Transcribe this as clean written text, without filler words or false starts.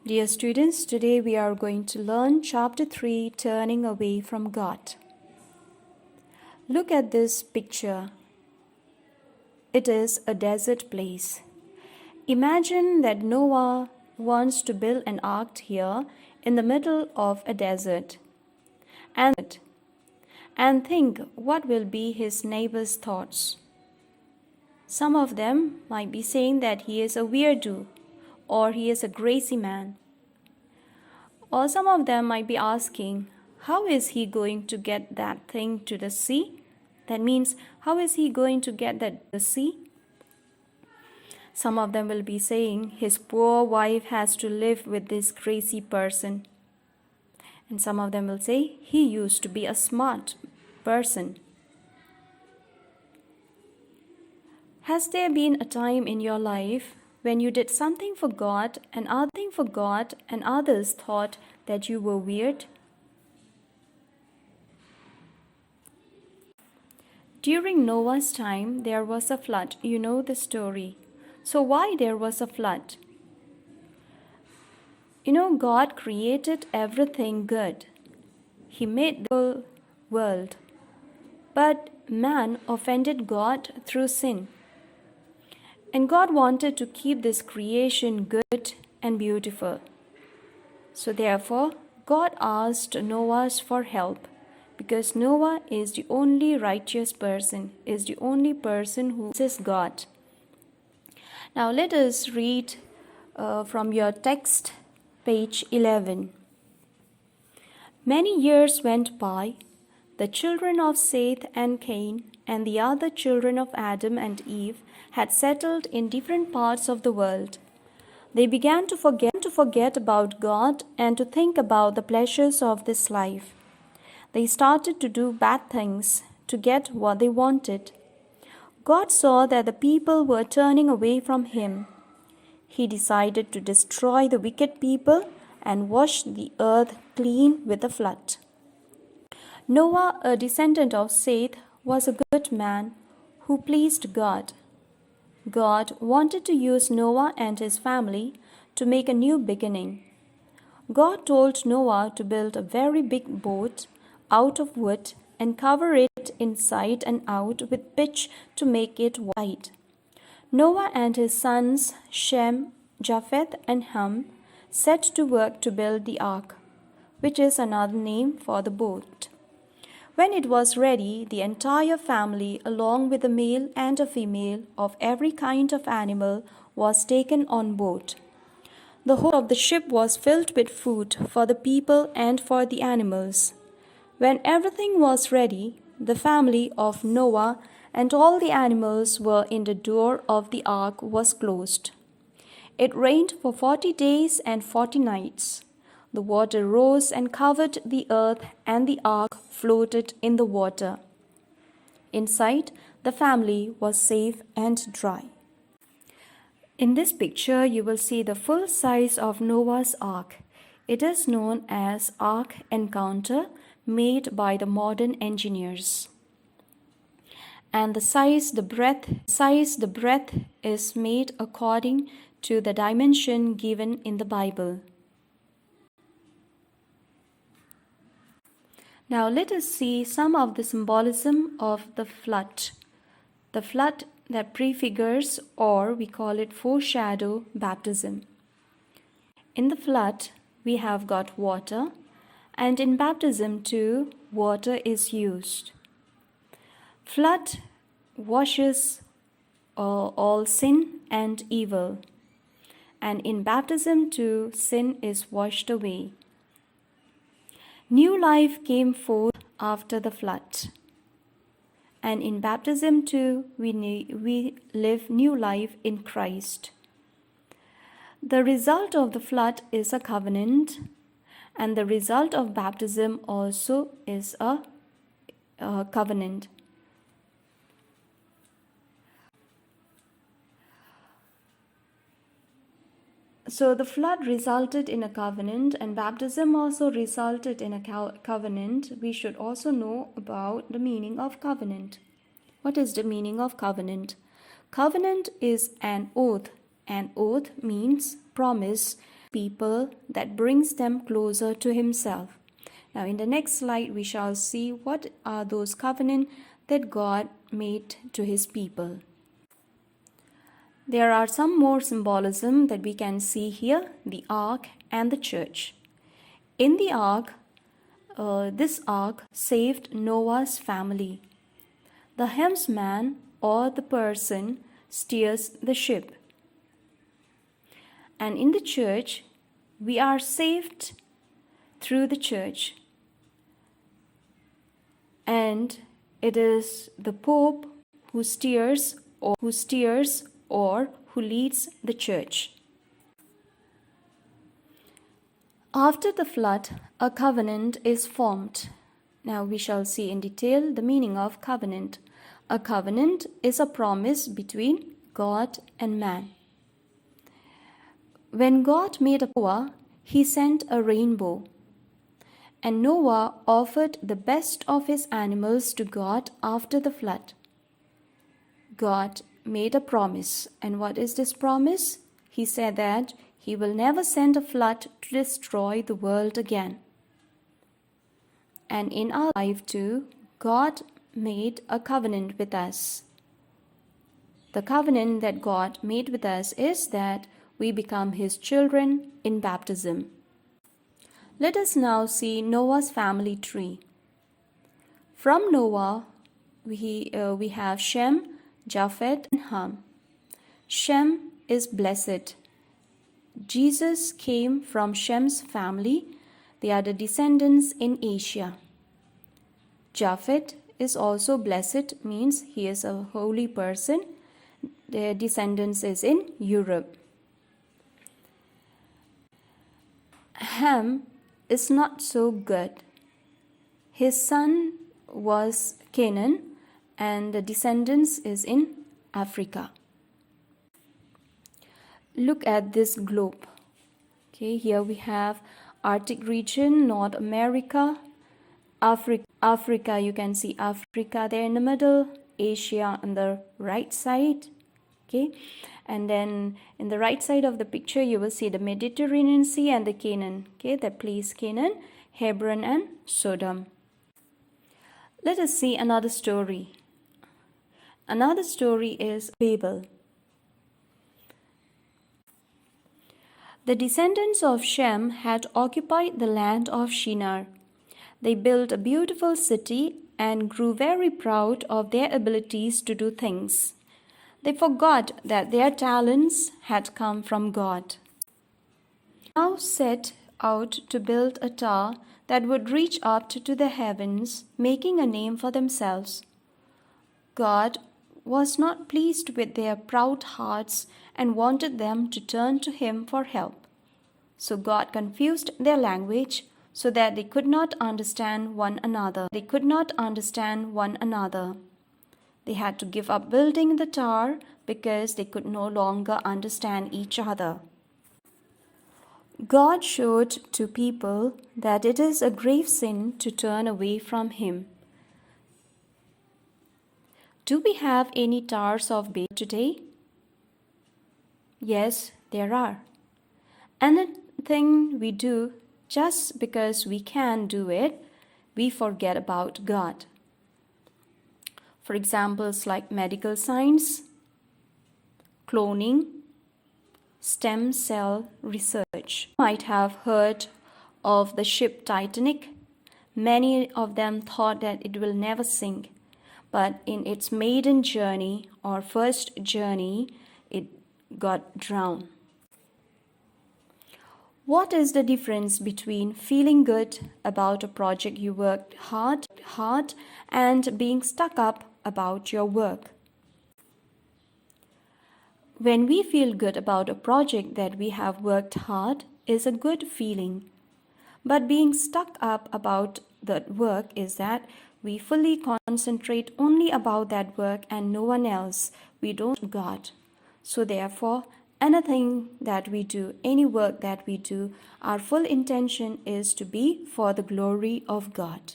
Dear students, today we are going to learn Chapter 3, Turning Away from God. Look at this picture. It is a desert place. Imagine that Noah wants to build an ark here in the middle of a desert. And think what will be his neighbors' thoughts. Some of them might be saying that he is a weirdo or he is a crazy man. Or some of them might be asking, how is he going to get that thing to the sea? That means, how is he going to get that to the sea? Some of them will be saying, his poor wife has to live with this crazy person. And some of them will say, he used to be a smart person. Has there been a time in your life when you did something for God and others thought that you were weird? During Noah's time, there was a flood. You know the story. So why there was a flood? God created everything good. He made the world. But man offended God through sin. And God wanted to keep this creation good and beautiful. So therefore, God asked Noah for help, because Noah is the only righteous person, is the only person who is God. Now let us read from your text, page 11. Many years went by. The children of Seth and Cain and the other children of Adam and Eve had settled in different parts of the world. They began to forget about God and to think about the pleasures of this life. They started to do bad things to get what they wanted. God saw that the people were turning away from Him. He decided to destroy the wicked people and wash the earth clean with a flood. Noah, a descendant of Seth, was a good man who pleased God. God wanted to use Noah and his family to make a new beginning. God told Noah to build a very big boat out of wood and cover it inside and out with pitch to make it wide. Noah and his sons Shem, Japheth, and Ham set to work to build the ark, which is another name for the boat. When it was ready, the entire family, along with a male and a female of every kind of animal, was taken on board. The whole of the ship was filled with food for the people and for the animals. When everything was ready, the family of Noah and all the animals were in the door of the ark was closed. It rained for 40 days and 40 nights. The water rose and covered the earth, and the ark floated in the water. Inside, the family was safe and dry. In this picture, you will see the full size of Noah's ark. It is known as Ark Encounter, made by the modern engineers. And the breadth is made according to the dimension given in the Bible. Now let us see some of the symbolism of the flood. The flood that prefigures, or we call it foreshadow, baptism. In the flood, we have got water, and in baptism too, water is used. Flood washes all sin and evil, and in baptism too, sin is washed away. New life came forth after the flood. And in baptism too, we live new life in Christ. The result of the flood is a covenant, and the result of baptism also is a covenant. So the flood resulted in a covenant, and baptism also resulted in a covenant. We should also know about the meaning of covenant. What is the meaning of covenant? Covenant is an oath. An oath means promise people that brings them closer to Himself. Now, in the next slide, we shall see what are those covenants that God made to His people. There are some more symbolism that we can see here, the ark and the church. In the ark, this ark saved Noah's family. The helmsman or the person steers the ship. And in the church, we are saved through the church. And it is the Pope who steers or who leads the church. After the flood, a covenant is formed. Now we shall see in detail the meaning of covenant. A covenant is a promise between God and man. When God made Noah, He sent a rainbow. And Noah offered the best of his animals to God after the flood. God made a promise. And what is this promise? He said that He will never send a flood to destroy the world again. And in our life too, God made a covenant with us. The covenant that God made with us is that we become His children in baptism. Let us now see Noah's family tree. From Noah, we have Shem, Japheth, and Ham. Shem is blessed. Jesus came from Shem's family. They are the descendants in Asia. Japheth is also blessed, means he is a holy person. Their descendants is in Europe. Ham is not so good. His son was Canaan, and the descendants is in Africa. Look at this globe. Okay, here we have Arctic region, North America, Africa, you can see Africa there in the middle, Asia on the right side. Okay, and then in the right side of the picture you will see the Mediterranean Sea and the Canaan. Okay, that place Canaan, Hebron and Sodom. Let us see another story. Another story is Babel. The descendants of Shem had occupied the land of Shinar. They built a beautiful city and grew very proud of their abilities to do things. They forgot that their talents had come from God. Now set out to build a tower that would reach up to the heavens, making a name for themselves. God was not pleased with their proud hearts and wanted them to turn to Him for help. So God confused their language so that they could not understand one another. They had to give up building the tower because they could no longer understand each other. God showed to people that it is a grave sin to turn away from Him. Do we have any towers of Babel today? Yes, there are. Anything we do just because we can do it, we forget about God. For examples like medical science, cloning, stem cell research. You might have heard of the ship Titanic. Many of them thought that it will never sink, but in its maiden journey or first journey, it got drowned. What is the difference between feeling good about a project you worked hard and being stuck up about your work? When we feel good about a project that we have worked hard is a good feeling. But being stuck up about that work is that we fully concentrate only about that work and no one else. We don't God. So therefore, anything that we do, any work that we do, our full intention is to be for the glory of God.